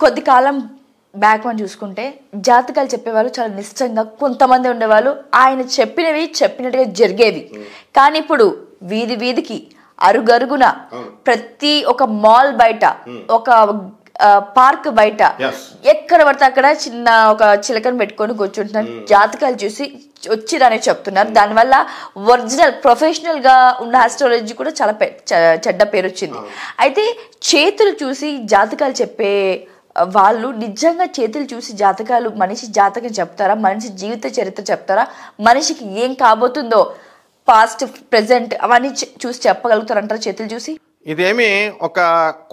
కొద్ది కాలం బ్యాక్ మనం చూసుకుంటే జాతకాలు చెప్పేవాళ్ళు చాలా నిశ్చయంగా కొంతమంది ఉండేవాళ్ళు, ఆయన చెప్పినవి చెప్పినట్టుగా జరిగేవి. కానీ ఇప్పుడు వీధి వీధికి అరుగరుగున ప్రతి ఒక మాల్ బయట, ఒక పార్క్ బయట, ఎక్కడ పడితే అక్కడ చిన్న ఒక చిలకను పెట్టుకొని కూర్చుంటున్నారు, జాతకాలు చూసి వచ్చిరని చెప్తున్నారు. దానివల్ల ఒరిజినల్ ప్రొఫెషనల్ గా ఉన్న ఆస్ట్రాలజీ కూడా చాలా చెడ్డ పేరు వచ్చింది. అయితే చేతులు చూసి జాతకాలు చెప్పే వాళ్ళు నిజంగా చేతులు చూసి జాతకాలు, మనిషి జాతకం చెప్తారా, మనిషి జీవిత చరిత్ర చెప్తారా, మనిషికి ఏం కాబోతుందో పాస్ట్ ప్రెసెంట్ అవన్నీ చూసి చెప్పగలుగుతారంటారా చేతులు చూసి? ఇదేమి ఒక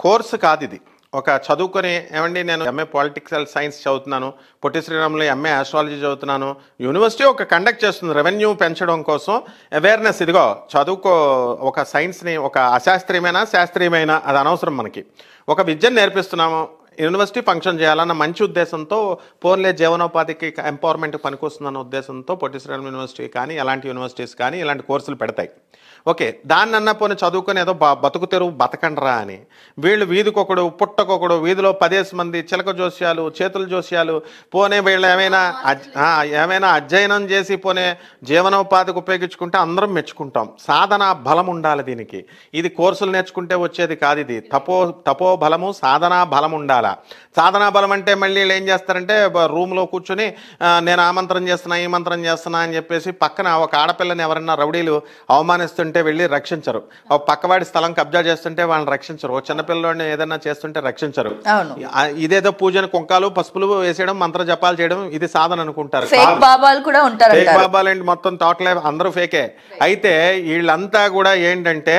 కోర్సు కాదు, ఇది ఒక చదువుకొని ఏమండి నేను ఎంఏ పొలిటికల్ సైన్స్ చదువుతున్నాను, పొట్టి శ్రీరాములు ఎంఏ ఆస్ట్రాలజీ చదువుతున్నాను, యూనివర్సిటీ ఒక కండక్ట్ చేస్తుంది రెవెన్యూ పెంచడం కోసం అవేర్నెస్. ఇదిగో చదువుకో, ఒక సైన్స్ని ఒక అశాస్త్రీయమైన శాస్త్రీయమైన అది అనవసరం, మనకి ఒక విద్యను నేర్పిస్తున్నాము, యూనివర్సిటీ ఫంక్షన్ చేయాలన్న మంచి ఉద్దేశంతో, పోన్లే జీవనోపాధికి ఎంపవర్మెంట్ పనికొస్తుందన్న ఉద్దేశంతో పొట్టి శ్రీరాములు యూనివర్సిటీ కానీ ఎలాంటి యూనివర్సిటీస్ కానీ ఇలాంటి కోర్సులు పెడతాయి. ఓకే, దాన్ని అన్న పోనీ చదువుకొని ఏదో బతుకు తెరువు బతకండ్రా అని వీళ్ళు వీధికొకడు పుట్టకొకడు, వీధిలో 10 మంది చిలక జోస్యాలు, చేతుల జోస్యాలు, పోనే వీళ్ళు ఏమైనా అధ్యయనం చేసి పోనే జీవనోపాధికి ఉపయోగించుకుంటే అందరం మెచ్చుకుంటాం. సాధన బలం ఉండాలి దీనికి. ఇది కోర్సులు నేర్చుకుంటే వచ్చేది కాదు, ఇది తపో బలము సాధనా బలం ఉండాలా. సాధనా బలం అంటే మళ్ళీ వీళ్ళు ఏం చేస్తారంటే రూమ్లో కూర్చొని నేను ఆ మంత్రం చేస్తున్నా ఈ మంత్రం చేస్తున్నా అని చెప్పేసి పక్కన ఒక ఆడపిల్లని ఎవరన్నా రౌడీలు అవమానిస్తుంటే వెళ్ళి రక్షించరు, పక్కవాడి స్థలం కబ్జా చేస్తుంటే వాళ్ళని రక్షించరు, చిన్నపిల్లని ఏదైనా చేస్తుంటే రక్షించరు. ఇదేదో పూజను కుంకాలు పసుపులు వేసేయడం, మంత్ర జపాలు చేయడం ఇది సాధన అనుకుంటారు. ఫేక్ బాబాలు కూడా ఉంటారు, ఫేక్ బాబాలు ఏంటి మొత్తం తోటలే అందరూ ఫేకే. అయితే వీళ్ళంతా కూడా ఏంటంటే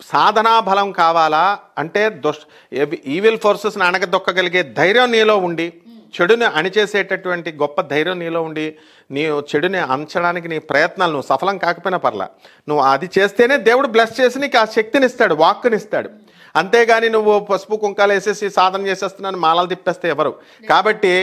సాధనా బలం కావాలా అంటే ఈవిల్ ఫోర్సెస్ అణగదొక్కగలిగే ధైర్యం నీలో ఉండి, చెడుని అణిచేసేటటువంటి గొప్ప ధైర్యం నీలో ఉండి, నీ చెడుని అంచడానికి నీ ప్రయత్నాలు నువ్వు సఫలం కాకపోయినా పర్లా, నువ్వు అది చేస్తేనే దేవుడు బ్లెస్ చేసి నీకు ఆ శక్తిని ఇస్తాడు, వాక్కుని ఇస్తాడు. అంతేగాని నువ్వు పసుపు కుంకాలు వేసేసి సాధన చేసేస్తున్నాను మాలలు తిప్పేస్తే ఎవరు. కాబట్టి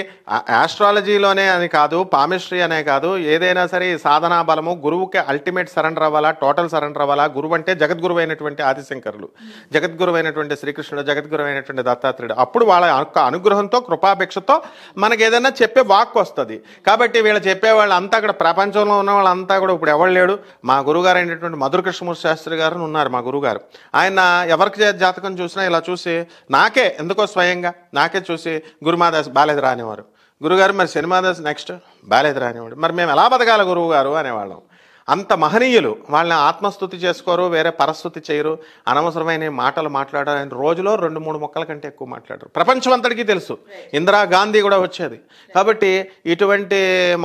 ఆస్ట్రాలజీలోనే అని కాదు, పామిస్ట్రీ అనే కాదు, ఏదైనా సరే సాధనా బలము గురువుకి అల్టిమేట్ సరెండర్ అవ్వాలా, టోటల్ సరెండర్ అవ్వాలా. గురువు అంటే జగద్గురువు అయినటువంటి ఆదిశంకరులు, జగద్గురువు అయినటువంటి శ్రీకృష్ణుడు, జగద్గురువు అయినటువంటి దత్తాత్రేయుడు. అప్పుడు వాళ్ళ అనుగ్రహంతో కృపాపేక్షతో మనకి ఏదైనా చెప్పే వాక్కు వస్తుంది. కాబట్టి వీళ్ళు చెప్పేవాళ్ళు అంతా కూడా ప్రపంచంలో ఉన్న వాళ్ళంతా కూడా ఇప్పుడు ఎవరు లేడు. మా గురుగారు అయినటువంటి మధుర కృష్ణమూర్తి శాస్త్రి గారు ఉన్నారు, మా గురుగారు. ఆయన ఎవరికి జాతకం చూసినా ఇలా చూసి నాకే ఎందుకో స్వయంగా నాకే చూసి గురుమాదాస్ బాలేదు రానివారు, గురుగారు మరి శనిమాదాస్ నెక్స్ట్ బాలేదు రానివాడు, మరి మేము ఎలా బతకాలి గురువు గారు అనేవాళ్ళం. అంత మహనీయులు. వాళ్ళని ఆత్మస్తుతి చేసుకోరు, వేరే పరస్తుతి చేయరు, అనవసరమైన మాటలు మాట్లాడారు. రోజులో 2-3 మొక్కల కంటే ఎక్కువ మాట్లాడరు. ప్రపంచం అంతటికీ తెలుసు, ఇందిరాగాంధీ కూడా వచ్చేది. కాబట్టి ఇటువంటి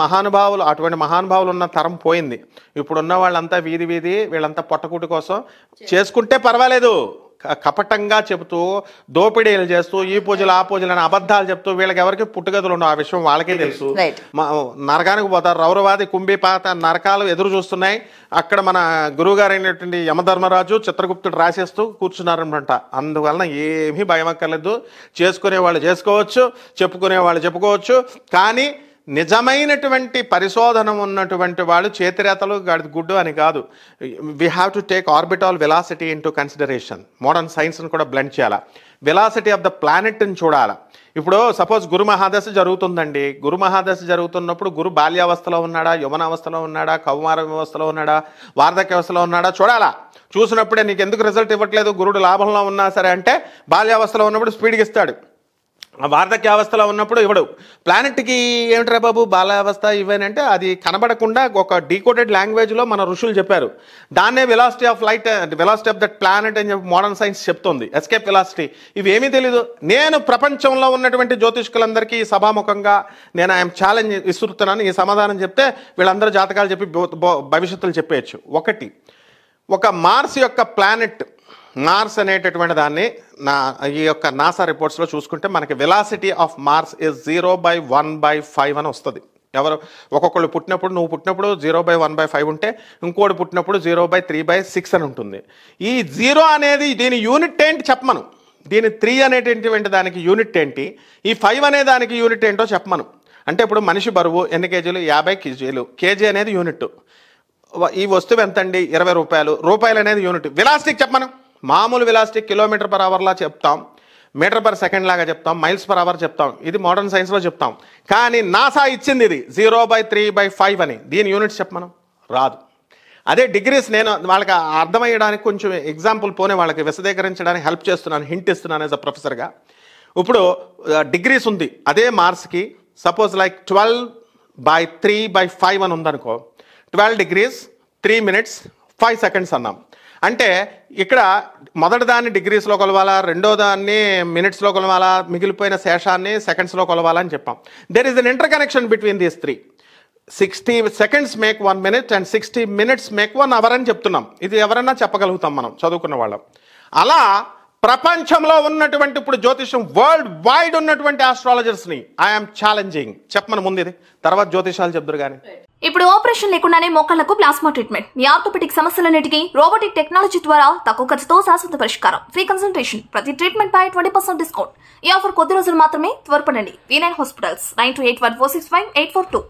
మహానుభావులు ఉన్న తరం పోయింది. ఇప్పుడున్న వాళ్ళంతా వీధి వీళ్ళంతా పొట్టకూటి కోసం చేసుకుంటే పర్వాలేదు, కపటంగా చెబుతూ దోపిడీలు చేస్తూ ఈ పూజలు ఆ పూజలు అని అబద్ధాలు చెప్తూ వీళ్ళకి ఎవరికి పుట్టుగదులు ఉండవు. ఆ విషయం వాళ్ళకే తెలుసు. నరకానికి పోతారు. రౌరవాది కుంభిపాత నరకాలు ఎదురు చూస్తున్నాయి. అక్కడ మన గురువుగారు అయినటువంటి యమధర్మరాజు చిత్రగుప్తుడు రాసేస్తూ కూర్చున్నారనమాట. అందువలన ఏమీ భయం అక్కర్లేదు. చేసుకునే వాళ్ళు చేసుకోవచ్చు, చెప్పుకునే వాళ్ళు చెప్పుకోవచ్చు. కానీ నిజమైనటువంటి పరిశోధన ఉన్నటువంటి వాళ్ళు చేతిరేతలు గుడ్డు అని కాదు. We have to take orbital velocity into consideration. Modern సైన్స్ని కూడా బ్లెండ్ చేయాలా. వెలాసిటీ ఆఫ్ ద ప్లానెట్ని చూడాలా. ఇప్పుడు సపోజ్ గురు మహాదశ జరుగుతుందండి. గురు మహాదశ జరుగుతున్నప్పుడు గురు బాల్యావస్థలో ఉన్నాడా, యవనావస్థలో ఉన్నాడా, కౌమార వ్యవస్థలో ఉన్నాడా, వార్ధక్య వ్యవస్థలో ఉన్నాడా చూడాలా. చూసినప్పుడే నీకు ఎందుకు రిజల్ట్ ఇవ్వట్లేదు, గురుడు లాభంలో ఉన్నా సరే అంటే బాల్యావస్థలో ఉన్నప్పుడు స్పీడ్కి ఇస్తాడు, వార్ధక్యావస్థలో ఉన్నప్పుడు ఇవ్వడు. ప్లానెట్కి ఏమిట్రా బాబు బాలావస్థ ఇవేనంటే అది కనబడకుండా ఒక డీకోడెడ్ లాంగ్వేజ్లో మన ఋషులు చెప్పారు. దాన్నే velocity of light, velocity of that planet అని చెప్పి మోడర్న్ సైన్స్ చెప్తుంది. ఎస్కేప్ వెలాసిటీ ఇవేమీ తెలీదు. నేను ప్రపంచంలో ఉన్నటువంటి జ్యోతిష్కులందరికీ సభాముఖంగా నేను ఐఎమ్ ఛాలెంజ్ ఇస్తున్నాను. ఈ సమాధానం చెప్తే వీళ్ళందరూ జాతకాలు చెప్పి భవిష్యత్తులు చెప్పేయచ్చు. ఒక మార్స్ యొక్క ప్లానెట్, మార్స్ అనేటటువంటి దాన్ని ఈ యొక్క నాసా రిపోర్ట్స్లో చూసుకుంటే మనకి వెలాసిటీ ఆఫ్ మార్స్ ఇస్ 0/1/5 అని వస్తుంది. ఒక్కొక్కళ్ళు పుట్టినప్పుడు, నువ్వు పుట్టినప్పుడు 0/1/5 ఉంటే ఇంకోటి పుట్టినప్పుడు 0/3/6 అని ఉంటుంది. ఈ 0 అనేది దీని యూనిట్ ఏంటి చెప్పమను. దీని 3 అనేటటువంటి దానికి యూనిట్ ఏంటి, ఈ 5 అనే దానికి యూనిట్ ఏంటో చెప్పమను. అంటే ఇప్పుడు మనిషి బరువు ఎన్ని కేజీలు, 50 కేజీలు. కేజీ అనేది యూనిట్. ఈ వస్తువు ఎంత అండి, 20 రూపాయలు. రూపాయలు అనేది యూనిట్. వెలాసిటీకి చెప్పమను. మామూలు వెలాసిటీ కిలోమీటర్/అవర్లా చెప్తాం. మీటర్ పర్ సెకండ్ లాగా చెప్తాం, మైల్స్ పర్ అవర్ చెప్తాం, ఇది మోడర్న్ సైన్స్లో చెప్తాం. కానీ నాసా ఇచ్చింది ఇది 0/3/5 అని. దీని యూనిట్స్ చెప్పమనం రాదు. అదే డిగ్రీస్ నేను వాళ్ళకి అర్థమయ్యడానికి కొంచెం ఎగ్జాంపుల్ పోనే వాళ్ళకి విశదీకరించడానికి హెల్ప్ చేస్తున్నాను, హింట్ ఇస్తున్నాను యాజ్ అ ప్రొఫెసర్గా. ఇప్పుడు డిగ్రీస్ ఉంది, అదే మార్క్స్కి సపోజ్ లైక్ 12/3/5 అని ఉందనుకో, 12 degrees 3 minutes 5 seconds అన్నాం. అంటే ఇక్కడ మొదటి దాన్ని డిగ్రీస్లో కొలవాలా, రెండో దాన్ని మినిట్స్లో కొలవాలా, మిగిలిపోయిన శేషాన్ని సెకండ్స్లో కొలవాలా అని చెప్పాం. There is an inter connection between these 3. 60 seconds make 1 minute and 60 minutes make 1 hour అని చెప్తున్నాం. ఇది ఎవరన్నా చెప్పగలుగుతాం మనం చదువుకున్న వాళ్ళం. అలా ప్రపంచంలో ఉన్నటువంటి ఇప్పుడు జ్యోతిషం వరల్డ్ వైడ్ ఉన్నటువంటి ఆస్ట్రాలజర్స్ని ఐఎమ్ ఛాలెంజింగ్, చెప్పమని ముందు ఇది, తర్వాత జ్యోతిషాలు చెప్తారు. కానీ ఇప్పుడు ఆపరేషన్ లేకుండానే మోకాళ్లకు ప్లాస్మా ట్రీట్మెంట్, మీ ఆర్థోపెటిక్ సమస్యలన్నిటికీ రోబోటిక్ టెక్నాలజీ ద్వారా తక్కువ ఖర్చుతో శాశ్వత పరిష్కారం, ఫ్రీ కన్సల్టేషన్, ప్రతి ట్రీట్మెంట్ పై 20% డిస్కౌంట్. ఈ ఆఫర్ కొద్ది రోజులు మాత్రమే, త్వరపడండి. V9 hospitals 9281465842.